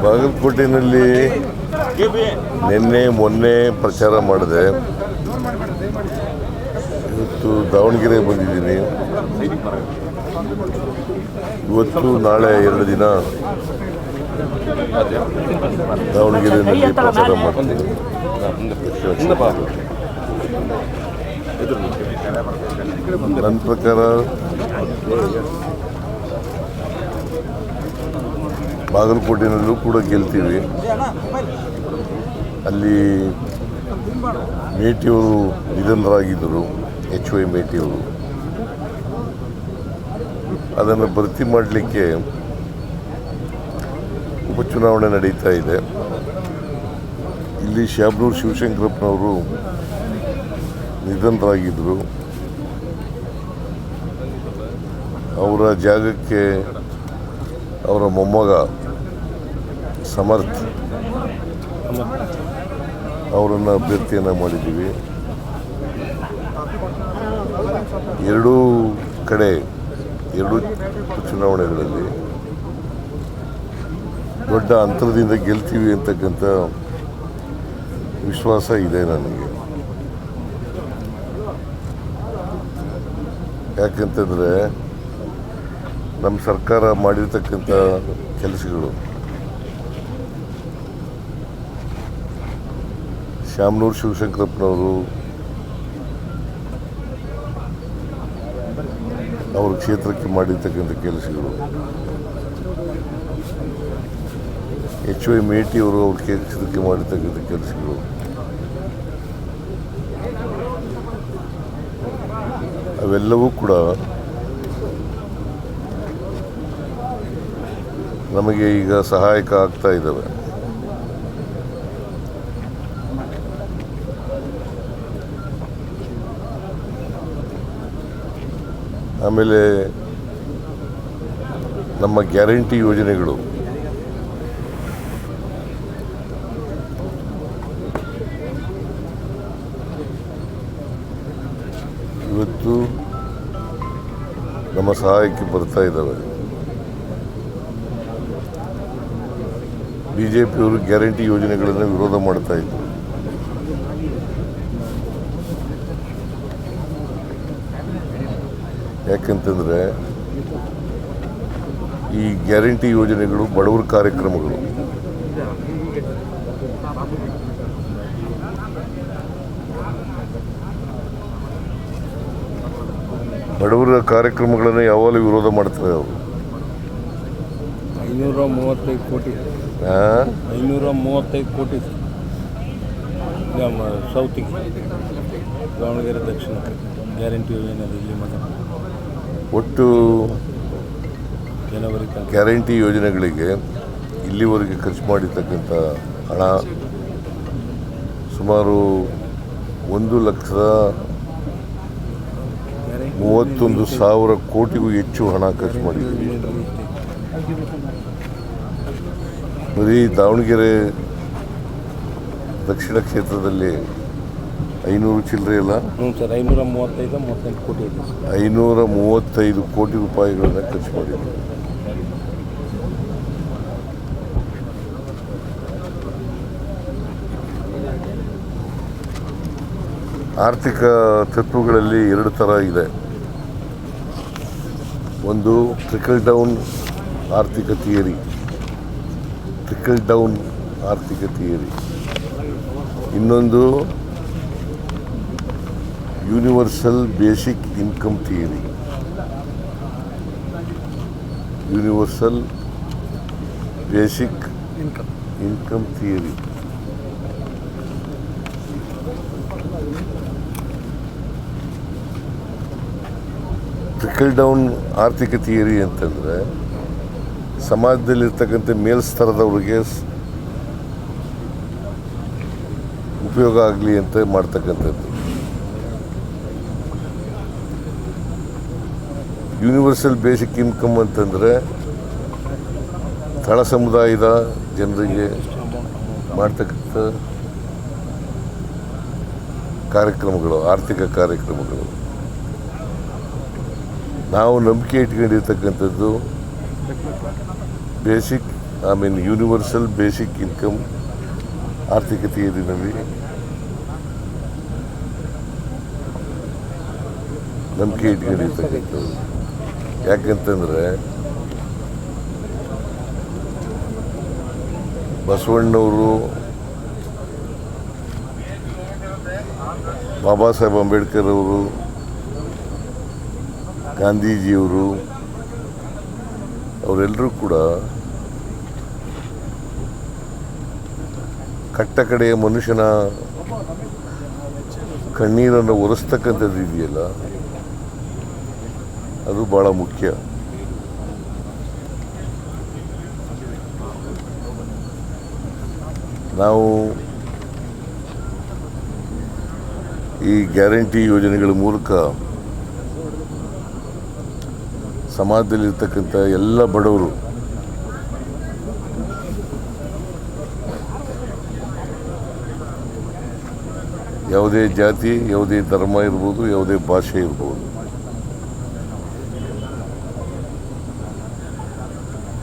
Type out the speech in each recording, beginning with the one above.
ಬಾಗಲಕೋಟೆಯಲ್ಲಿ ನಿನ್ನೆ ಮೊನ್ನೆ ಪ್ರಚಾರ ಮಾಡಿದೆ. ಇವತ್ತು ದಾವಣಗೆರೆ ಬಂದಿದ್ದೀನಿ. ಇವತ್ತು ನಾಳೆ 2 ದಿನ ದಾವಣಗೆರೆಯಲ್ಲಿ ಪ್ರಚಾರ ಮಾಡ್ತೀನಿ. ನನ್ನ ಪ್ರಕಾರ ಬಾಗಲಕೋಟೆಯಲ್ಲೂ ಕೂಡ ಗೆಲ್ತೀವಿ. ಅಲ್ಲಿ ಮೇಟಿಯವರು ನಿಧನರಾಗಿದ್ದರು, HY ಮೇಟಿಯವರು. ಅದನ್ನು ಭರ್ತಿ ಮಾಡಲಿಕ್ಕೆ ಉಪಚುನಾವಣೆ ನಡೀತಾ ಇದೆ. ಇಲ್ಲಿ ಶಾಬ್ನೂರು ಶಿವಶಂಕರಪ್ಪನವರು ನಿಧನರಾಗಿದ್ದರು. ಅವರ ಜಾಗಕ್ಕೆ ಅವರ ಮೊಮ್ಮಗ ಸಮರ್ಥ್ ಅವರನ್ನು ಅಭ್ಯರ್ಥಿಯನ್ನು ಮಾಡಿದ್ದೀವಿ. ಎರಡೂ ಕಡೆ ಎರಡೂ ಚುನಾವಣೆಗಳಲ್ಲಿ ದೊಡ್ಡ ಅಂತರದಿಂದ ಗೆಲ್ತೀವಿ ಅಂತಕ್ಕಂಥ ವಿಶ್ವಾಸ ಇದೆ ನನಗೆ. ಯಾಕಂತಂದರೆ ನಮ್ಮ ಸರ್ಕಾರ ಮಾಡಿರ್ತಕ್ಕಂಥ ಕೆಲಸಗಳು, ಶಾಮನೂರು ಶಿವಶಂಕರಪ್ಪನವರು ಅವ್ರ ಕ್ಷೇತ್ರಕ್ಕೆ ಮಾಡಿರ್ತಕ್ಕಂಥ ಕೆಲಸಗಳು, HY ಮೇಟಿಯವರು ಅವ್ರ ಕ್ಷೇತ್ರಕ್ಕೆ ಮಾಡಿರ್ತಕ್ಕಂಥ ಕೆಲಸಗಳು, ಅವೆಲ್ಲವೂ ಕೂಡ ನಮಗೆ ಈಗ ಸಹಾಯಕ ಆಗ್ತಾ ಇದ್ದಾವೆ. ಆಮೇಲೆ ನಮ್ಮ ಗ್ಯಾರಂಟಿ ಯೋಜನೆಗಳು ಇವತ್ತು ನಮ್ಮ ಸಹಾಯಕ್ಕೆ ಬರ್ತಾ ಇದ್ದಾವೆ. BJPಯವರು ಗ್ಯಾರಂಟಿ ಯೋಜನೆಗಳನ್ನು ವಿರೋಧ ಮಾಡ್ತಾ ಇದ್ದರು. ಯಾಕಂತಂದರೆ ಈ ಗ್ಯಾರಂಟಿ ಯೋಜನೆಗಳು ಬಡವರ ಕಾರ್ಯಕ್ರಮಗಳು. ಬಡವರ ಕಾರ್ಯಕ್ರಮಗಳನ್ನು ಯಾವಾಗಲೂ ವಿರೋಧ ಮಾಡ್ತಾರೆ ಅವರು. 535 ಕೋಟಿ 535 ಕೋಟಿ ನಮ್ಮ ಸೌತಿಗೆ, ದಾವಣಗೆರೆ ದಕ್ಷಿಣಕ್ಕೆ ಗ್ಯಾರಂಟಿ ಯೋಜನೆ ಇಲ್ಲಿ ಮಾತ್ರ. ಒಟ್ಟು ಜನವರಿ ಗ್ಯಾರಂಟಿ ಯೋಜನೆಗಳಿಗೆ ಇಲ್ಲಿವರೆಗೆ ಖರ್ಚು ಮಾಡಿರ್ತಕ್ಕಂಥ ಹಣ ಸುಮಾರು 1,31,000 ಕೋಟಿಗೂ ಹೆಚ್ಚು ಹಣ ಖರ್ಚು ಮಾಡಿದ್ದೀವಿ. ಬರೀ ದಾವಣಗೆರೆ ದಕ್ಷಿಣ ಕ್ಷೇತ್ರದಲ್ಲಿ 500 ಚಿಲ್ಲರೆ ಅಲ್ಲ, 535 ಕೋಟಿ ಇದೆ. 535 ಕೋಟಿ ರೂಪಾಯಿಗಳನ್ನು ಖರ್ಚು ಮಾಡಿದ್ದೀವಿ. ಆರ್ಥಿಕ ತತ್ವಗಳಲ್ಲಿ 2 ಥರ ಇದೆ. ಒಂದು ಟ್ರಿಕಲ್ ಡೌನ್ ಆರ್ಥಿಕ ಥಿಯರಿ, ಇನ್ನೊಂದು universal basic income theory. Trickle down ಆರ್ಥಿಕ ಥಿಯರಿ ಅಂತಂದರೆ ಸಮಾಜದಲ್ಲಿರ್ತಕ್ಕಂಥ ಮೇಲ್ಸ್ತರದವ್ರಿಗೆ ಉಪಯೋಗ ಆಗಲಿ ಅಂತ ಮಾಡ್ತಕ್ಕಂಥದ್ದು. ಯೂನಿವರ್ಸಲ್ ಬೇಸಿಕ್ ಇನ್ಕಮ್ ಅಂತಂದರೆ ತಳ ಸಮುದಾಯದ ಜನರಿಗೆ ಮಾಡ್ತಕ್ಕಂಥ ಕಾರ್ಯಕ್ರಮಗಳು, ಆರ್ಥಿಕ ಕಾರ್ಯಕ್ರಮಗಳು. ನಾವು ನಂಬಿಕೆ ಇಟ್ಕೊಂಡಿರ್ತಕ್ಕಂಥದ್ದು ಬೇಸಿಕ್ ಯೂನಿವರ್ಸಲ್ ಬೇಸಿಕ್ ಇನ್ಕಮ್ ಆರ್ಥಿಕತೆ ಏರಿನಲ್ಲಿ ನಂಬಿಕೆ ಇಟ್ಕೊಂಡಿರ್ತಕ್ಕಂಥದ್ದು. ಯಾಕಂತಂದರೆ ಬಸವಣ್ಣವರು, ಬಾಬಾ ಸಾಹೇಬ್ ಅಂಬೇಡ್ಕರ್ ಅವರು, ಗಾಂಧೀಜಿಯವರು ಅವರೆಲ್ಲರೂ ಕೂಡ ಕಟ್ಟ ಕಡೆಯ ಮನುಷ್ಯನ ಕಣ್ಣೀರನ್ನು ಒರೆಸ್ತಕ್ಕಂಥದ್ದು ಇದೆಯಲ್ಲ, ಅದು ಭಾಳ ಮುಖ್ಯ. ನಾವು ಈ ಗ್ಯಾರಂಟಿ ಯೋಜನೆಗಳ ಮೂಲಕ ಸಮಾಜದಲ್ಲಿರ್ತಕ್ಕಂಥ ಎಲ್ಲ ಬಡವರು ಯಾವುದೇ ಜಾತಿ, ಯಾವುದೇ ಧರ್ಮ ಇರ್ಬೋದು, ಯಾವುದೇ ಭಾಷೆ ಇರ್ಬೋದು,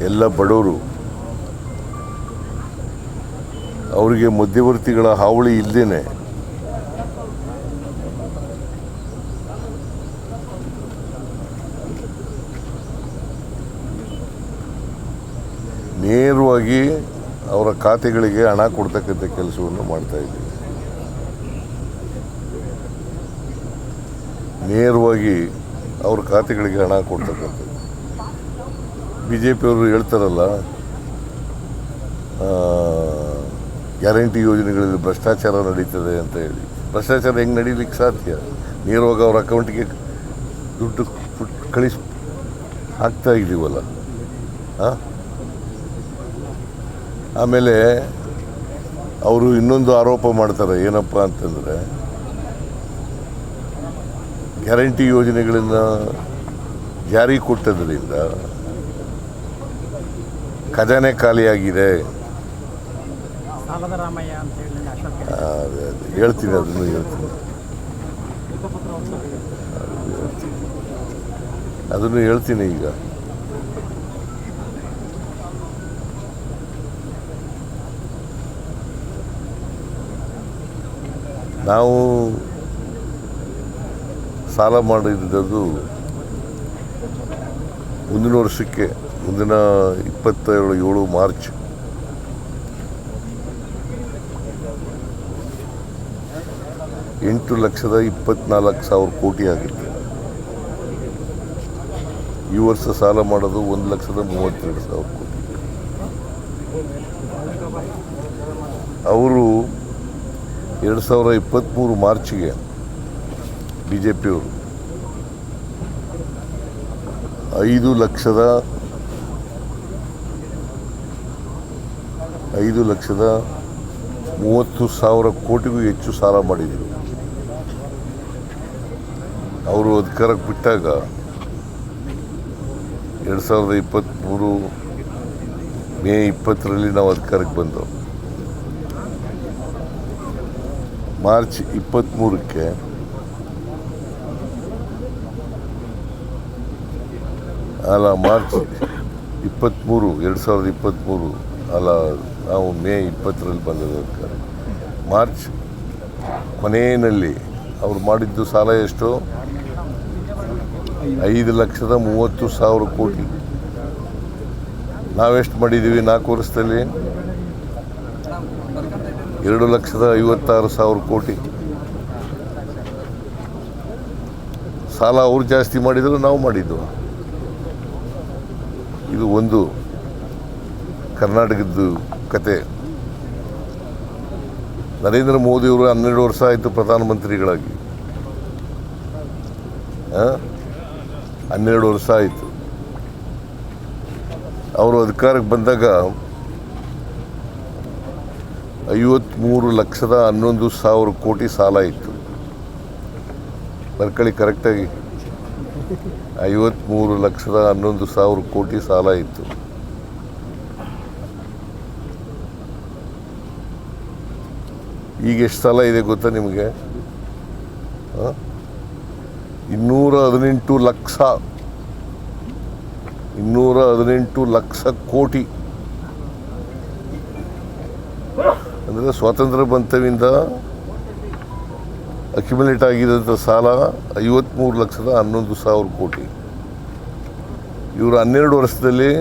ಎಲ್ಲ ಬಡವರು ಅವರಿಗೆ ಮಧ್ಯವರ್ತಿಗಳ ಹಾವಳಿ ಇಲ್ಲದೇನೆ ನೇರವಾಗಿ ಅವರ ಖಾತೆಗಳಿಗೆ ಹಣ ಕೊಡ್ತಕ್ಕಂಥ ಕೆಲಸವನ್ನು ಮಾಡ್ತಾ ಇದ್ದೀವಿ. ನೇರವಾಗಿ ಅವ್ರ ಖಾತೆಗಳಿಗೆ ಹಣ ಕೊಡ್ತಕ್ಕಂಥದ್ದು. BJP-ಯವರು ಹೇಳ್ತಾರಲ್ಲ, ಗ್ಯಾರಂಟಿ ಯೋಜನೆಗಳಲ್ಲಿ ಭ್ರಷ್ಟಾಚಾರ ನಡೀತದೆ ಅಂತ ಹೇಳಿ. ಭ್ರಷ್ಟಾಚಾರ ಹೆಂಗೆ ನಡೀಲಿಕ್ಕೆ ಸಾಧ್ಯ? ನೇರವಾಗಿ ಅವ್ರ ಅಕೌಂಟಿಗೆ ದುಡ್ಡು ಹಾಕ್ತಾ ಇದ್ದೀವಲ್ಲ. ಆಮೇಲೆ ಅವರು ಇನ್ನೊಂದು ಆರೋಪ ಮಾಡ್ತಾರೆ, ಏನಪ್ಪ ಅಂತಂದರೆ ಗ್ಯಾರಂಟಿ ಯೋಜನೆಗಳನ್ನು ಜಾರಿ ಕೊಟ್ಟದ್ರಿಂದ ಖಜಾನೆ ಖಾಲಿಯಾಗಿದೆ. ಹೇಳ್ತೀನಿ, ಅದನ್ನು ಹೇಳ್ತೀನಿ ಈಗ. ನಾವು ಸಾಲ ಮಾಡಿದ್ದು ಮುಂದಿನ ವರ್ಷಕ್ಕೆ, ಮುಂದಿನ 27 ಮಾರ್ಚ್ $8,24,000 ಕೋಟಿ ಆಗುತ್ತೆ. ಈ ವರ್ಷ ಸಾಲ ಮಾಡೋದು 1,32,000 ಕೋಟಿ. ಅವರು 2023 ಮಾರ್ಚ್ಗೆ BJP-ಯವರು 5,30,000 ಕೋಟಿಗೂ ಹೆಚ್ಚು ಸಾಲ ಮಾಡಿದರು. ಅವರು ಅಧಿಕಾರಕ್ಕೆ ಬಿಟ್ಟಾಗ 2023 ಮೇ 20ರಲ್ಲಿ ನಾವು ಅಧಿಕಾರಕ್ಕೆ ಬಂದವು. ಮಾರ್ಚ್ 23ಕ್ಕೆ ಮಾರ್ಚ್ 23, 2023 ನಾವು ಮೇ 20ರಲ್ಲಿ ಬಂದದ್ದು ಅಧಿಕಾರ. ಮಾರ್ಚ್ ಕೊನೆಯಲ್ಲಿ ಅವ್ರು ಮಾಡಿದ್ದು ಸಾಲ ಎಷ್ಟು? 5,30,000 ಕೋಟಿ. ನಾವೆಷ್ಟು ಮಾಡಿದ್ದೀವಿ 4 ವರ್ಷದಲ್ಲಿ? 2,56,000 ಕೋಟಿ. ಸಾಲ ಅವ್ರು ಜಾಸ್ತಿ ಮಾಡಿದ್ರು, ನಾವು ಮಾಡಿದ್ದು. ಇದು ಒಂದು ಕರ್ನಾಟಕದ್ದು ಕತೆ. ನರೇಂದ್ರ ಮೋದಿಯವರು 12 ವರ್ಷ ಆಯಿತು ಪ್ರಧಾನಮಂತ್ರಿಗಳಾಗಿ. 12 ವರ್ಷ ಆಯಿತು. ಅವರು ಅಧಿಕಾರಕ್ಕೆ ಬಂದಾಗ 53,11,000 ಕೋಟಿ ಸಾಲ ಇತ್ತು. ಬರ್ಕೊಳ್ಳಿ ಕರೆಕ್ಟಾಗಿ, 53,11,000 ಕೋಟಿ ಸಾಲ ಇತ್ತು. ಈಗ ಎಷ್ಟು ಸಾಲ ಇದೆ ಗೊತ್ತಾ ನಿಮಗೆ? 218 ಲಕ್ಷ 218 ಲಕ್ಷ ಕೋಟಿ. ಅಂದರೆ ಸ್ವಾತಂತ್ರ್ಯ ಬಂತವಿಂದ ಅಕ್ಯುಮುಲೇಟ್ ಆಗಿದ್ದಂಥ ಸಾಲ 53,11,000 ಕೋಟಿ. ಇವರು 12 ವರ್ಷದಲ್ಲಿ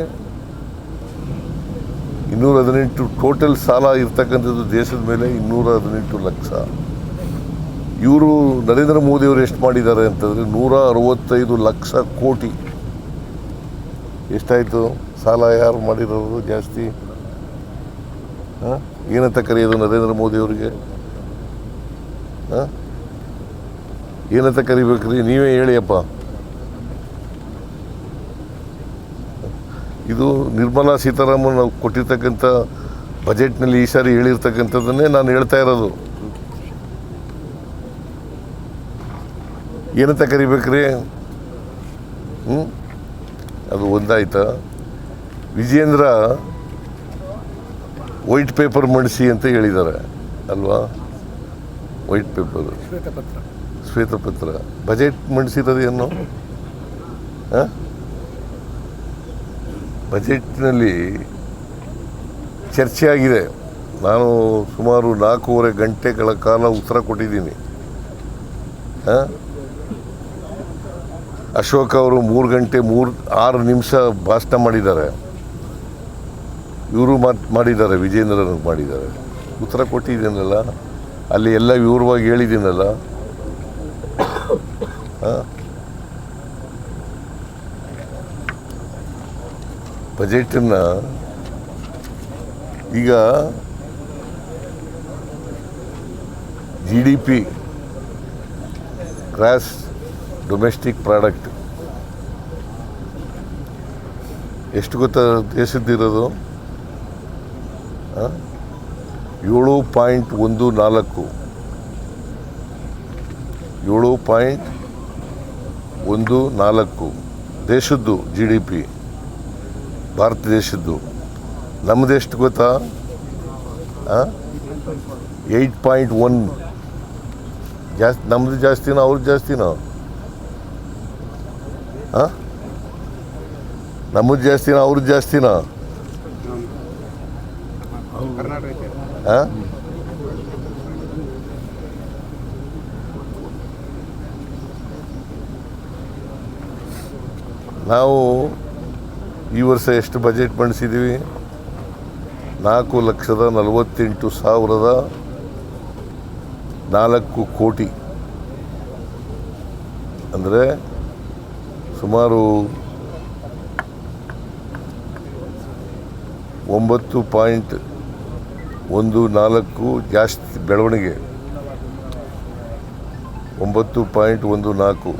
218 ಟೋಟಲ್ ಸಾಲ ಇರ್ತಕ್ಕಂಥದ್ದು ದೇಶದ ಮೇಲೆ 218 ಲಕ್ಷ. ಇವರು ನರೇಂದ್ರ ಮೋದಿಯವರು ಎಷ್ಟು ಮಾಡಿದ್ದಾರೆ ಅಂತಂದರೆ 165 ಲಕ್ಷ ಕೋಟಿ. ಎಷ್ಟಾಯಿತು ಸಾಲ ಯಾರು ಮಾಡಿರೋದು ಜಾಸ್ತಿ? ಏನಂತ ಕರೆಯೋದು ನರೇಂದ್ರ ಮೋದಿಯವರಿಗೆ? ಏನಂತ ಕರಿಬೇಕ್ರಿ? ನೀವೇ ಹೇಳಿಯಪ್ಪ. ಇದು ನಿರ್ಮಲಾ ಸೀತಾರಾಮನ್ ಕೊಟ್ಟಿರ್ತಕ್ಕಂಥ ಬಜೆಟ್ನಲ್ಲಿ ಈ ಸಾರಿ ಹೇಳಿರ್ತಕ್ಕಂಥದ್ದನ್ನೇ ನಾನು ಹೇಳ್ತಾ ಇರೋದು. ಏನಂತ ಕರಿಬೇಕ್ರಿ? ಅದು ಒಂದಾಯ್ತಾ? ವಿಜೇಂದ್ರ ವೈಟ್ ಪೇಪರ್ ಮಂಡಿಸಿ ಅಂತ ಹೇಳಿದ್ದಾರೆ ಅಲ್ವಾ? ವೈಟ್ ಪೇಪರ್, ಶ್ವೇತಪತ್ರ. ಬಜೆಟ್ ಮಂಡಿಸಿರೋದೇನು? ಬಜೆಟ್ನಲ್ಲಿ ಚರ್ಚೆ ಆಗಿದೆ. ನಾನು ಸುಮಾರು 4.5 ಗಂಟೆಗಳ ಕಾಲ ಉತ್ತರ ಕೊಟ್ಟಿದ್ದೀನಿ. ಅಶೋಕ್ ಅವರು 3 ಗಂಟೆ 6 ನಿಮಿಷ ಭಾಷಣ ಮಾಡಿದ್ದಾರೆ. ಇವರು ಮಾಡಿದ್ದಾರೆ, ವಿಜೇಂದ್ರನ ಮಾಡಿದ್ದಾರೆ. ಉತ್ತರ ಕೊಟ್ಟಿದ್ದೀನಲ್ಲ, ಅಲ್ಲಿ ಎಲ್ಲ ವಿವರವಾಗಿ ಹೇಳಿದ್ದೀನಲ್ಲ. ಬಜೆಟನ್ನು ಈಗ GDP ಗ್ರಾಸ್ ಡೊಮೆಸ್ಟಿಕ್ ಪ್ರಾಡಕ್ಟ್ ಎಷ್ಟು ಗೊತ್ತಾ ದೇಶದ್ದಿರೋದು? 7.14 7.14 ದೇಶದ್ದು GDP, ಭಾರತ ದೇಶದ್ದು. ನಮ್ಮದು ಎಷ್ಟು ಗೊತ್ತಾ? 8.1. ಜಾಸ್ತಿ ನಮ್ಮದು ಜಾಸ್ತಿನೋ ಅವ್ರದ್ದು ಜಾಸ್ತಿನೋ? ನಮ್ಮದು ಜಾಸ್ತಿನೋ ಅವ್ರದ್ದು ಜಾಸ್ತಿನೋ? ನಾವು ಈ ವರ್ಷ ಎಷ್ಟು ಬಜೆಟ್ ಮಂಡಿಸಿದ್ದೀವಿ? 4,48,004 ಕೋಟಿ. ಅಂದರೆ ಸುಮಾರು 9.14 ಜಾಸ್ತಿ ಬೆಳವಣಿಗೆ. 9.14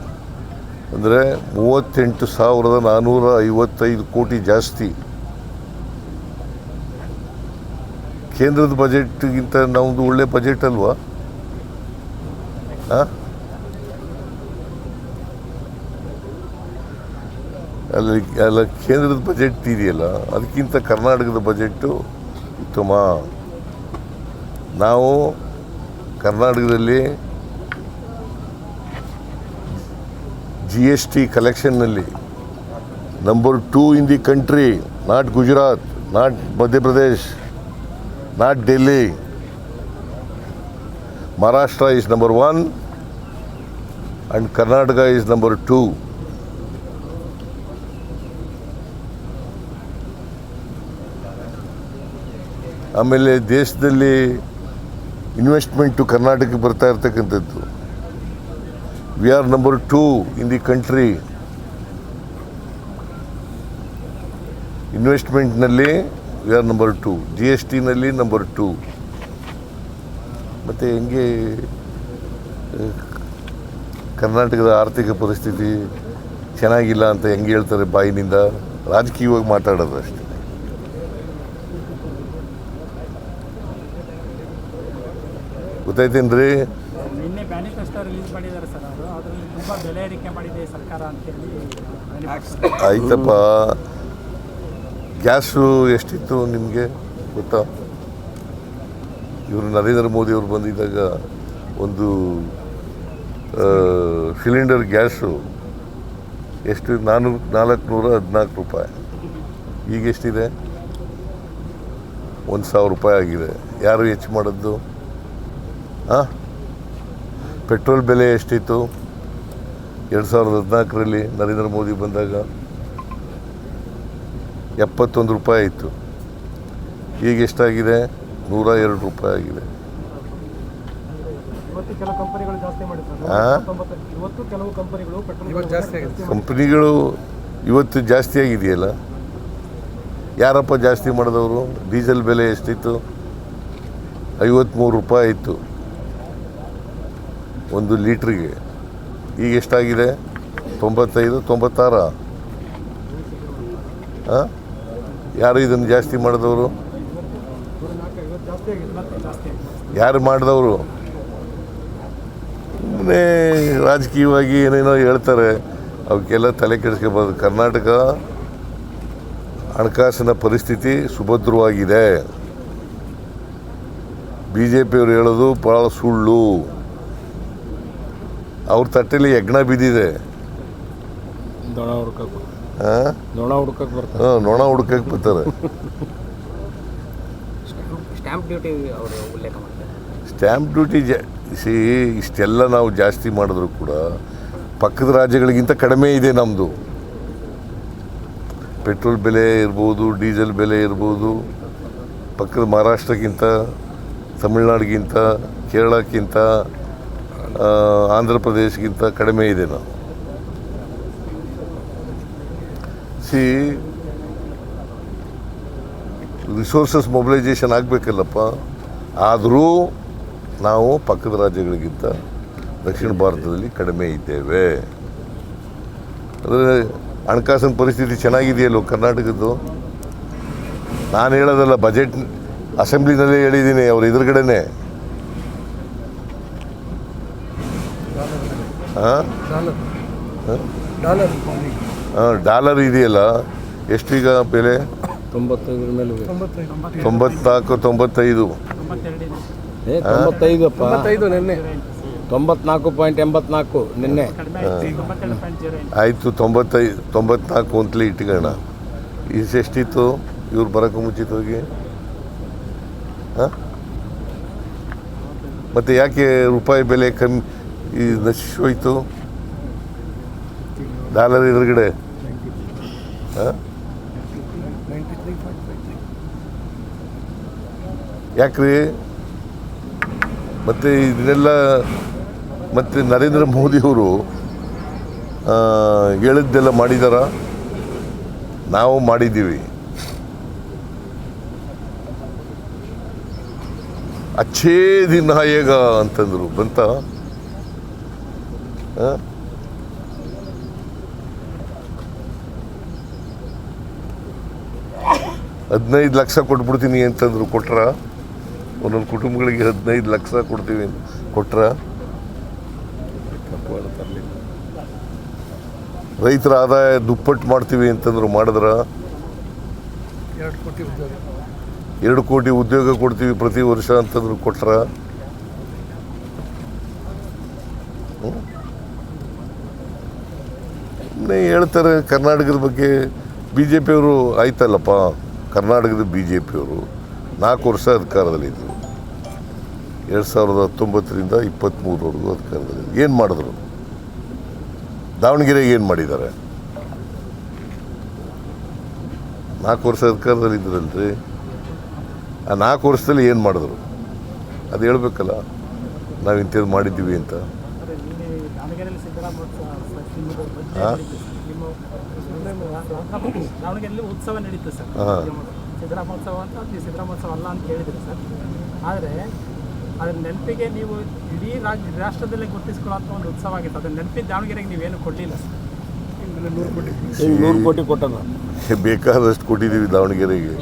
ಅಂದರೆ 38,455 ಕೋಟಿ ಜಾಸ್ತಿ. ಕೇಂದ್ರದ ಬಜೆಟ್ಗಿಂತ ನಮ್ಮದು ಒಳ್ಳೆ ಬಜೆಟ್ ಅಲ್ವಾ? ಅಲ್ಲ ಕೇಂದ್ರದ ಬಜೆಟ್ ಇದೆಯಲ್ಲ, ಅದಕ್ಕಿಂತ ಕರ್ನಾಟಕದ ಬಜೆಟ್ಟು ಉತ್ತಮ. ನಾವು ಕರ್ನಾಟಕದಲ್ಲಿ GST ಕಲೆಕ್ಷನ್ನಲ್ಲಿ number 2 in the country. Not Gujarat, not Madhya Pradesh, not Delhi. Maharashtra is number 1 and Karnataka is number 2. ಆಮೇಲೆ ದೇಶದಲ್ಲಿ ಇನ್ವೆಸ್ಟ್ಮೆಂಟು ಕರ್ನಾಟಕಕ್ಕೆ ಬರ್ತಾ ಇರ್ತಕ್ಕಂಥದ್ದು. We are number 2 in the country. ಇನ್ವೆಸ್ಟ್ಮೆಂಟ್ನಲ್ಲಿ ವಿ ಆರ್ ನಂಬರ್ 2, GSTನಲ್ಲಿ ನಂಬರ್ 2. ಮತ್ತು ಹೆಂಗೆ ಕರ್ನಾಟಕದ ಆರ್ಥಿಕ ಪರಿಸ್ಥಿತಿ ಚೆನ್ನಾಗಿಲ್ಲ ಅಂತ ಹೆಂಗೆ ಹೇಳ್ತಾರೆ ಬಾಯಿನಿಂದ? ರಾಜಕೀಯವಾಗಿ ಮಾತಾಡೋದು ಅಷ್ಟೇ. ಗೊತ್ತಾಯ್ತೇನ್ರಿ? ನಿನ್ನೆ ಮ್ಯಾನಿಫೆಸ್ಟೋ ರಿಲೀಸ್ ಮಾಡಿದ್ದಾರೆ ಸರ್. ಅವರು ಅದರಲ್ಲಿ ತುಂಬ ಬೆಲೆ ಏರಿಕೆ ಮಾಡಿದೆ ಸರ್ಕಾರ ಅಂತೇಳಿ. ಆಯ್ತಪ್ಪ, ಗ್ಯಾಸು ಎಷ್ಟಿತ್ತು ನಿಮಗೆ ಗೊತ್ತಾ? ಇವರು ನರೇಂದ್ರ ಮೋದಿಯವರು ಬಂದಿದ್ದಾಗ ಒಂದು ಸಿಲಿಂಡರ್ ಗ್ಯಾಸು ಎಷ್ಟು 414 ರೂಪಾಯಿ. ಈಗ ಎಷ್ಟಿದೆ? 1,000 ರೂಪಾಯಿ ಆಗಿದೆ. ಯಾರು ಹೆಚ್ಚು ಮಾಡಿದ್ದು? ಹಾಂ, ಪೆಟ್ರೋಲ್ ಬೆಲೆ ಎಷ್ಟಿತ್ತು 2014ರಲ್ಲಿ ನರೇಂದ್ರ ಮೋದಿ ಬಂದಾಗ? 71 ರೂಪಾಯಿ ಇತ್ತು. ಈಗ ಎಷ್ಟಾಗಿದೆ? 102 ರೂಪಾಯಿ ಆಗಿದೆ. ಇವತ್ತು ಕೆಲವು ಕಂಪನಿಗಳು ಜಾಸ್ತಿ ಮಾಡಿದ್ದಾರೆ. ಹಾಂ, ಇವತ್ತು ಕೆಲವು ಕಂಪನಿಗಳು ಪೆಟ್ರೋಲ್ ಜಾಸ್ತಿ ಆಗಿದೆ. ಕಂಪ್ನಿಗಳು ಇವತ್ತು ಜಾಸ್ತಿ ಆಗಿದೆಯಲ್ಲ. ಯಾರಪ್ಪ ಜಾಸ್ತಿ ಮಾಡಿದವರು? ಡೀಸೆಲ್ ಬೆಲೆ ಎಷ್ಟಿತ್ತು? 53 ರೂಪಾಯಿ ಇತ್ತು ಒಂದು ಲೀಟ್ರಿಗೆ. ಈಗ ಎಷ್ಟಾಗಿದೆ? 95, 96. ಹಾಂ, ಯಾರು ಇದನ್ನು ಜಾಸ್ತಿ ಮಾಡಿದವರು? ಯಾರು ಮಾಡಿದವರು? ಸುಮ್ಮನೆ ರಾಜಕೀಯವಾಗಿ ಏನೇನೋ ಹೇಳ್ತಾರೆ, ಅವಕ್ಕೆಲ್ಲ ತಲೆ ಕೆಡಿಸ್ಕೋಬಾರ್ದು. ಕರ್ನಾಟಕ ಹಣಕಾಸಿನ ಪರಿಸ್ಥಿತಿ ಸುಭದ್ರವಾಗಿದೆ. ಬಿ ಜೆ ಪಿಯವರು ಹೇಳೋದು ಭಾಳ ಸುಳ್ಳು. ಅವ್ರ ತಟ್ಟೆಯಲ್ಲಿ ಯಜ್ಞ ಬಿದ್ದಿದೆ. ದೊಣ ಹುಡ್ಕಕ್ಕೆ ಹಾಂ, ದೊಣ ಹುಡ್ಕಕ್ಕೆ ಬರ್ತಾರೆ. ಹಾಂ, ನೊಣ ಹುಡ್ಕಕ್ಕೆ ಬರ್ತಾರೆ. ಸ್ಟ್ಯಾಂಪ್ ಡ್ಯೂಟಿ ಅವರು ಉಲ್ಲೇಖ ಮಾಡ್ತಾರೆ. ಸ್ಟ್ಯಾಂಪ್ ಡ್ಯೂಟಿ ಇಷ್ಟೆಲ್ಲ ನಾವು ಜಾಸ್ತಿ ಮಾಡಿದ್ರು ಕೂಡ ಪಕ್ಕದ ರಾಜ್ಯಗಳಿಗಿಂತ ಕಡಿಮೆ ಇದೆ ನಮ್ಮದು. ಪೆಟ್ರೋಲ್ ಬೆಲೆ ಇರ್ಬೋದು, ಡೀಸೆಲ್ ಬೆಲೆ ಇರ್ಬೋದು, ಪಕ್ಕದ ಮಹಾರಾಷ್ಟ್ರಕ್ಕಿಂತ, ತಮಿಳ್ನಾಡಿಗಿಂತ, ಕೇರಳಕ್ಕಿಂತ, ಆಂಧ್ರ ಪ್ರದೇಶಕ್ಕಿಂತ ಕಡಿಮೆ ಇದೆ ನಾವು. ರಿಸೋರ್ಸಸ್ ಮೊಬಿಲೈಸೇಷನ್ ಆಗಬೇಕಲ್ಲಪ್ಪ. ಆದರೂ ನಾವು ಪಕ್ಕದ ರಾಜ್ಯಗಳಿಗಿಂತ ದಕ್ಷಿಣ ಭಾರತದಲ್ಲಿ ಕಡಿಮೆ ಇದ್ದೇವೆ. ಅಂದರೆ ಹಣಕಾಸಿನ ಪರಿಸ್ಥಿತಿ ಚೆನ್ನಾಗಿದೆಯಲ್ಲೋ ಕರ್ನಾಟಕದ್ದು. ನಾನು ಹೇಳೋದಲ್ಲ, ಬಜೆಟ್ ಅಸೆಂಬ್ಲಿನಲ್ಲೇ ಹೇಳಿದ್ದೀನಿ, ಅವ್ರ ಎದುರುಗಡೆನೆ. ಹಾಂ, ಡಾಲರ್ ಇದೆಯಲ್ಲ, ಎಷ್ಟು ಈಗ ಬೆಲೆ? 95 ಮೇಲೆ 94, 95. 95 94.84 ನಿನ್ನೆ. ಆಯಿತು, 94 ಅಂತಲೇ ಇಟ್ಕೋಣ. ಎಷ್ಟಿತ್ತು ಇವ್ರು ಬರೋಕ್ಕೂ ಮುಂಚಿತವಾಗಿ? ಹಾಂ, ಮತ್ತು ಯಾಕೆ ರೂಪಾಯಿ ಬೆಲೆ ಕಮ್ಮಿ ನಶಿಸೋಯ್ತು ಡಾಲರ್ ಎದುರುಗಡೆ? ಹಾಂ, ಯಾಕ್ರಿ? ಮತ್ತು ಇದನ್ನೆಲ್ಲ ಮತ್ತು ನರೇಂದ್ರ ಮೋದಿಯವರು ಹೇಳಿದ್ದೆಲ್ಲ ಮಾಡಿದಾರ? ನಾವು ಮಾಡಿದ್ದೀವಿ. ಅಚ್ಚೇ ದಿನ ಆಯೇಗ ಅಂತಂದರು, ಬಂತ? 15 ಲಕ್ಷ ಕೊಟ್ಬಿಡ್ತೀನಿ ಅಂತಂದರು. ಕೊಟ್ರ? ಒಂದೊಂದು ಕುಟುಂಬಗಳಿಗೆ 15 ಲಕ್ಷ ಕೊಡ್ತೀವಿ ಕೊಟ್ರ? ರೈತರ ಆದಾಯ ದುಪ್ಪಟ್ಟು ಮಾಡ್ತೀವಿ ಅಂತಂದ್ರು, ಮಾಡಿದ್ರ? 2 ಕೋಟಿ ಉದ್ಯೋಗ ಕೊಡ್ತೀವಿ ಪ್ರತಿ ವರ್ಷ ಅಂತಂದ್ರು, ಕೊಟ್ರ? ಹೇಳ್ತಾರೆ ಕರ್ನಾಟಕದ ಬಗ್ಗೆ. ಬಿ ಜೆ ಪಿಯವರು ಆಯ್ತಲ್ಲಪ್ಪ, ಕರ್ನಾಟಕದ ಬಿ ಜೆ ಪಿಯವರು 4 ವರ್ಷ ಅಧಿಕಾರದಲ್ಲಿದ್ದರು. 2019ರಿಂದ 23ವರೆಗೂ ಅಧಿಕಾರದಲ್ಲಿದ್ದರು. ಏನು ಮಾಡಿದ್ರು? ದಾವಣಗೆರೆಗೆ ಏನು ಮಾಡಿದ್ದಾರೆ? 4 ವರ್ಷ ಅಧಿಕಾರದಲ್ಲಿ ಇದ್ರಲ್ರಿ. ಆ 4 ವರ್ಷದಲ್ಲಿ ಏನು ಮಾಡಿದ್ರು ಅದು ಹೇಳ್ಬೇಕಲ್ಲ, ನಾವು ಇಂಥದ್ದು ಮಾಡಿದ್ದೀವಿ ಅಂತ. ದಾವಣಗೆರೆಯಲ್ಲಿ ಉತ್ಸವ ನಡೀತು ಸರ್. ಸಿದ್ದರಾಮೋತ್ಸವ ಅಂತ ಸಿದ್ದರಾಮೋತ್ಸವ ಅಲ್ಲ ಅಂತ ಹೇಳಿದ್ರು ಸರ್. ಆದರೆ ಅದ್ರ ನೆನಪಿಗೆ ನೀವು ಇಡೀ ರಾಷ್ಟ್ರದಲ್ಲೇ ಗುರುತಿಸ್ಕೊಳ್ಳೋಂಥ ಒಂದು ಉತ್ಸವ ಆಗಿತ್ತು. ಅದನ್ನ ನೆನಪಿಗೆ ದಾವಣಗೆರೆಗೆ ನೀವೇನು ಕೊಡಲಿಲ್ಲ ಸರ್. 100 ಕೋಟಿ ಕೊಟ್ಟನ. ಬೇಕಾದಷ್ಟು ಕೊಟ್ಟಿದ್ದೀವಿ ದಾವಣಗೆರೆಗೆ.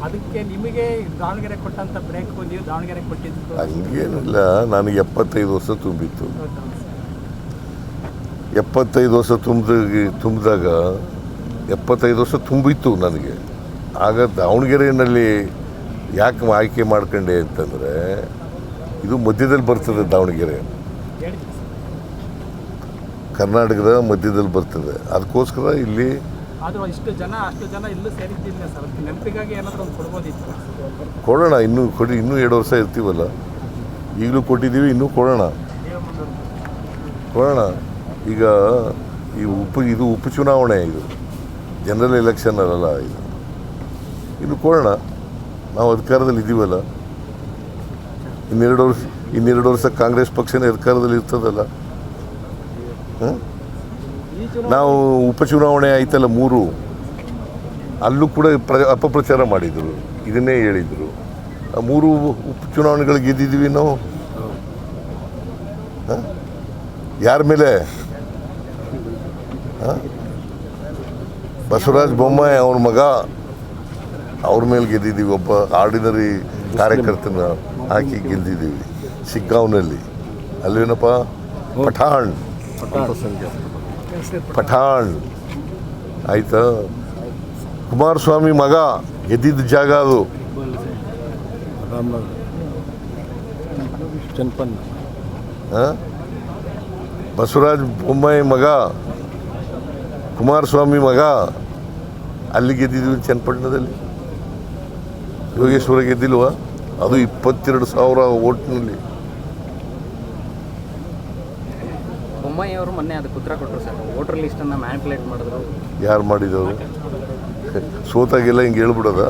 ಅದಕ್ಕೆ ನಿಮಗೆ ದಾವಣಗೆರೆ ಕೊಟ್ಟಂಥ ಬ್ರೇಕು ನೀವು ದಾವಣಗೆರೆಗೆ ಕೊಟ್ಟಿದ್ದು? ಹಂಗೇನಿಲ್ಲ, ನನಗೆ 75 ವರ್ಷ ತುಂಬಿತ್ತು. 75 ವರ್ಷ ತುಂಬಿದಾಗ 75 ವರ್ಷ ತುಂಬಿತ್ತು ನನಗೆ. ಆಗ ದಾವಣಗೆರೆಯಲ್ಲಿ ಯಾಕೆ ಆಯ್ಕೆ ಮಾಡ್ಕೊಂಡೆ ಅಂತಂದರೆ, ಇದು ಮಧ್ಯದಲ್ಲಿ ಬರ್ತದೆ ದಾವಣಗೆರೆ. ಕರ್ನಾಟಕದ ಮಧ್ಯದಲ್ಲಿ ಬರ್ತದೆ. ಅದಕ್ಕೋಸ್ಕರ ಇಲ್ಲಿ ಆದರೂ ಅಷ್ಟು ಜನ ಇಲ್ಲೂ ಸೇರಿದ್ದಿಲ್ಲ ಸರ್. ಅದಕ್ಕೆ ನೆನಪಿಗಾಗಿ ಏನಾದರೂ ಒಂದು ಕೊಡ್ಬೋದಿತ್ತು. ಕೊಡೋಣ, ಇನ್ನೂ ಕೊಡಿ, ಇನ್ನೂ 2 ವರ್ಷ ಇರ್ತೀವಲ್ಲ. ಈಗಲೂ ಕೊಟ್ಟಿದ್ದೀವಿ, ಇನ್ನೂ ಕೊಡೋಣ. ಈಗ ಇದು ಉಪಚುನಾವಣೆ, ಇದು ಜನರಲ್ ಎಲೆಕ್ಷನ್ ಅಲ್ಲ. ಇನ್ನು ಕೊಡೋಣ, ನಾವು ಅಧಿಕಾರದಲ್ಲಿ ಇದ್ದೀವಲ್ಲ. ಇನ್ನೆರಡು ವರ್ಷ ಕಾಂಗ್ರೆಸ್ ಪಕ್ಷನೇ ಅಧಿಕಾರದಲ್ಲಿ ಇರ್ತದಲ್ಲ. ನಾವು ಉಪಚುನಾವಣೆ ಆಯ್ತಲ್ಲ 3, ಅಲ್ಲೂ ಕೂಡ ಅಪಪ್ರಚಾರ ಮಾಡಿದರು, ಇದನ್ನೇ ಹೇಳಿದರು. 3 ಉಪಚುನಾವಣೆಗಳು ಗೆದ್ದಿದ್ದೀವಿ ನಾವು. ಯಾರ ಮೇಲೆ? ಬಸವರಾಜ ಬೊಮ್ಮಾಯಿ ಅವ್ರ ಮಗ, ಅವ್ರ ಮೇಲೆ ಗೆದ್ದಿದ್ದೀವಿ. ಒಬ್ಬ ಆರ್ಡಿನರಿ ಕಾರ್ಯಕರ್ತನ ಹಾಕಿ ಗೆದ್ದಿದ್ದೀವಿ ಶಿಗ್ಗಾಂವ್ನಲ್ಲಿ. ಅಲ್ಲೇನಪ್ಪ, ಪಠಾಣ್ ಆಯ್ತಾ. ಕುಮಾರಸ್ವಾಮಿ ಮಗ ಗೆದ್ದಿದ್ದ ಜಾಗ ಅದು. ಬಸವರಾಜ ಬೊಮ್ಮಾಯಿ ಮಗ, ಕುಮಾರಸ್ವಾಮಿ ಮಗ, ಅಲ್ಲಿ ಗೆದ್ದಿದ್ವಿ ಚನ್ನಪಟ್ಟಣದಲ್ಲಿ. ಯೋಗೇಶ್ವರ ಗೆದ್ದಿಲ್ವ? ಅದು 22,000 ಓಟ್ನಲ್ಲಿ. ಬೊಮ್ಮಾಯಿ ಅವರು ಮೊನ್ನೆ ಅದಕ್ಕೆ ಉತ್ತರ ಕೊಟ್ಟರು ಸರ್. ವೋಟರ್ ಲಿಸ್ಟನ್ನು ಮ್ಯಾನಿಪುಲೇಟ್ ಮಾಡಿದ್ರು. ಯಾರು ಮಾಡಿದವರು? ಸೋತಾಗೆಲ್ಲ ಹಿಂಗೆ ಹೇಳ್ಬಿಡೋದ?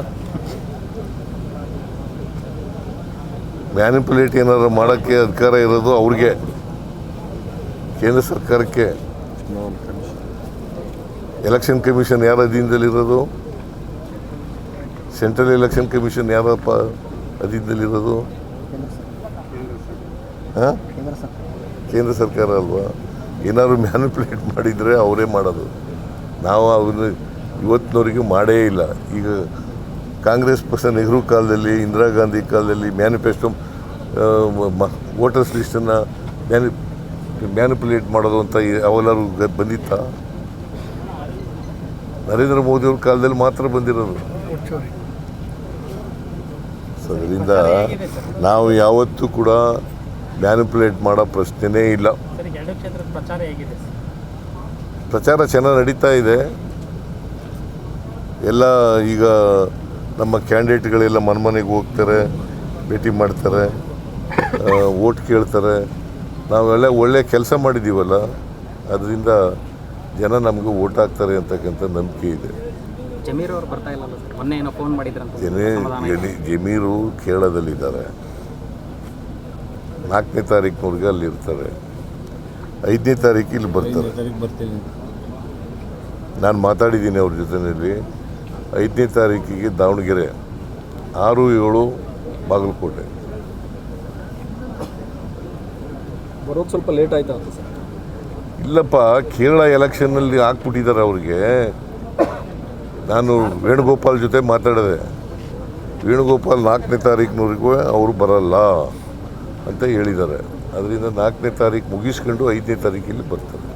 ಮ್ಯಾನಿಪುಲೇಟ್ ಏನಾದ್ರು ಮಾಡೋಕ್ಕೆ ಅಧಿಕಾರ ಇರೋದು ಅವ್ರಿಗೆ, ಕೇಂದ್ರ ಸರ್ಕಾರಕ್ಕೆ. ಎಲೆಕ್ಷನ್ ಕಮಿಷನ್ ಯಾರ ಅಧೀನದಲ್ಲಿರೋದು? ಸೆಂಟ್ರಲ್ ಎಲೆಕ್ಷನ್ ಕಮಿಷನ್ ಯಾರಪ್ಪ ಅಧೀನದಲ್ಲಿರೋದು? ಹಾಂ, ಕೇಂದ್ರ ಸರ್ಕಾರ ಅಲ್ವಾ? ಏನಾದ್ರು ಮ್ಯಾನಿಪುಲೇಟ್ ಮಾಡಿದರೆ ಅವರೇ ಮಾಡೋದು. ನಾವು ಅದನ್ನು ಇವತ್ತಿನವರೆಗೂ ಮಾಡೇ ಇಲ್ಲ. ಈಗ ಕಾಂಗ್ರೆಸ್ ಪಕ್ಷ ನೆಹರು ಕಾಲದಲ್ಲಿ, ಇಂದಿರಾ ಗಾಂಧಿ ಕಾಲದಲ್ಲಿ ಮ್ಯಾನಿಫೆಸ್ಟೋ ವೋಟರ್ಸ್ ಲಿಸ್ಟನ್ನು ಮ್ಯಾನಿಪುಲೇಟ್ ಮಾಡೋದು ಅಂತ ಅವೆಲ್ಲರೂ ಬಂದಿತ್ತ? ನರೇಂದ್ರ ಮೋದಿಯವ್ರ ಕಾಲದಲ್ಲಿ ಮಾತ್ರ ಬಂದಿರೋದು. ಸೊ ಅದರಿಂದ ನಾವು ಯಾವತ್ತೂ ಕೂಡ ಮ್ಯಾನಿಪುಲೇಟ್ ಮಾಡೋ ಪ್ರಶ್ನೆನೇ ಇಲ್ಲ. ಪ್ರಚಾರ ಚೆನ್ನಾಗಿ ನಡೀತಾ ಇದೆ. ಎಲ್ಲ ಈಗ ನಮ್ಮ ಕ್ಯಾಂಡಿಡೇಟ್ಗಳೆಲ್ಲ ಮನೆಗೆ ಹೋಗ್ತಾರೆ, ಭೇಟಿ ಮಾಡ್ತಾರೆ, ವೋಟ್ ಕೇಳ್ತಾರೆ. ನಾವೆಲ್ಲ ಒಳ್ಳೆ ಕೆಲಸ ಮಾಡಿದ್ದೀವಲ್ಲ, ಅದರಿಂದ ಜನ ನಮಗೆ ವೋಟ್ ಹಾಕ್ತಾರೆ ಅಂತಕ್ಕಂಥ ನಂಬಿಕೆ ಇದೆ. ಜಮೀರ್ ಅವರು ಬರ್ತಾ ಇಲ್ಲ ಸರ್, ಮೊನ್ನೆ ಏನೋ ಫೋನ್ ಮಾಡಿದ್ರಂತ. ಜಮೀರು ಕೇರಳದಲ್ಲಿದ್ದಾರೆ. 4ನೇ ತಾರೀಕಿನವ್ರಿಗೆ ಅಲ್ಲಿರ್ತಾರೆ. 5ನೇ ತಾರೀಕು ಇಲ್ಲಿ ಬರ್ತಾರೆ. ನಾನು ಮಾತಾಡಿದ್ದೀನಿ ಅವ್ರ ಜೊತೆಯಲ್ಲಿ. 5ನೇ ತಾರೀಕಿಗೆ ದಾವಣಗೆರೆ, 6, 7 ಬಾಗಲಕೋಟೆ. ಬರೋದು ಸ್ವಲ್ಪ ಲೇಟ್ ಆಯ್ತಾ ಅಂತ ಸರ್? ಇಲ್ಲಪ್ಪ, ಕೇರಳ ಎಲೆಕ್ಷನ್ನಲ್ಲಿ ಹಾಕ್ಬಿಟ್ಟಿದ್ದಾರೆ ಅವ್ರಿಗೆ. ನಾನು ವೇಣುಗೋಪಾಲ್ ಜೊತೆ ಮಾತಾಡಿದೆ. ವೇಣುಗೋಪಾಲ್ 4ನೇ ತಾರೀಕಿನವರೆಗೂ ಅವರು ಬರಲ್ಲ ಅಂತ ಹೇಳಿದ್ದಾರೆ. ಅದರಿಂದ 4ನೇ ತಾರೀಕು ಮುಗಿಸ್ಕೊಂಡು 5ನೇ ತಾರೀಕಿಲ್ಲಿ ಬರ್ತಾರೆ.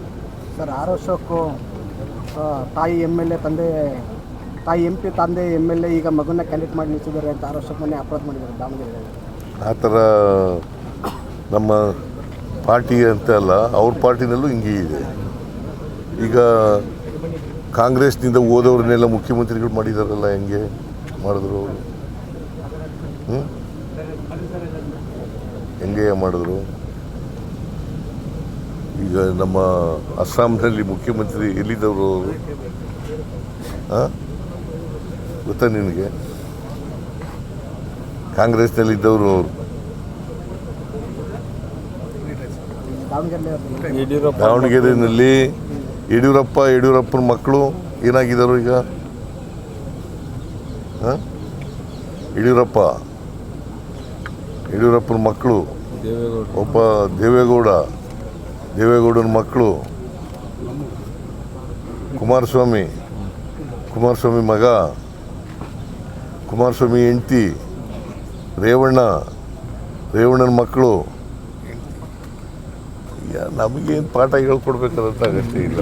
ಸರ್, 6 ವರ್ಷಕ್ಕೂ ತಾಯಿ MP ತಂದೆ MLA ಈಗ ಮಗನ ಕ್ಯಾಂಡಿಡೇಟ್ ಮಾಡಿ ನಿಲ್ಸಿದ್ದಾರೆ ಅಂತ 6 ವರ್ಷಕ್ಕೆ ಮೊನ್ನೆ ಅಪ್ರೋಚ್ ಮಾಡಿದ್ದಾರೆ ದಾವಣಗೆರೆಯಲ್ಲಿ. ಆ ಥರ ನಮ್ಮ ಪಾರ್ಟಿ ಅಂತ ಅಲ್ಲ, ಅವ್ರ ಪಾರ್ಟಿನಲ್ಲೂ ಹಿಂಗೆ ಇದೆ. ಈಗ ಕಾಂಗ್ರೆಸ್ನಿಂದ ಹೋದವ್ರನ್ನೆಲ್ಲ ಮುಖ್ಯಮಂತ್ರಿಗಳು ಮಾಡಿದಾರಲ್ಲ, ಹೆಂಗೆ ಮಾಡಿದ್ರು ಅವರು? ಹೆಂಗೆ ಮಾಡಿದ್ರು? ಈಗ ನಮ್ಮ ಅಸ್ಸಾಂನಲ್ಲಿ ಮುಖ್ಯಮಂತ್ರಿ ಎಲ್ಲಿದ್ದವರು ಅವರು? ಹಾಂ, ಗೊತ್ತಾ ನಿನಗೆ? ಕಾಂಗ್ರೆಸ್ನಲ್ಲಿದ್ದವರು ಅವರು. ದಾವಣಗೆರೆಯಲ್ಲಿ ಯಡಿಯೂರಪ್ಪನ ಮಕ್ಕಳು ಏನಾಗಿದ್ದಾರೆ ಈಗ? ಹಾಂ, ಯಡಿಯೂರಪ್ಪನ ಮಕ್ಕಳು, ಒಬ್ಬ ದೇವೇಗೌಡನ ಮಕ್ಕಳು, ಕುಮಾರಸ್ವಾಮಿ ಮಗ, ಕುಮಾರಸ್ವಾಮಿ ಹೆಂಡತಿ, ರೇವಣ್ಣನ ಮಕ್ಕಳು. ನಮಗೇನು ಪಾಠ ಹೇಳ್ಕೊಡ್ಬೇಕಾದಂತ ಅಗತ್ಯ ಇಲ್ಲ.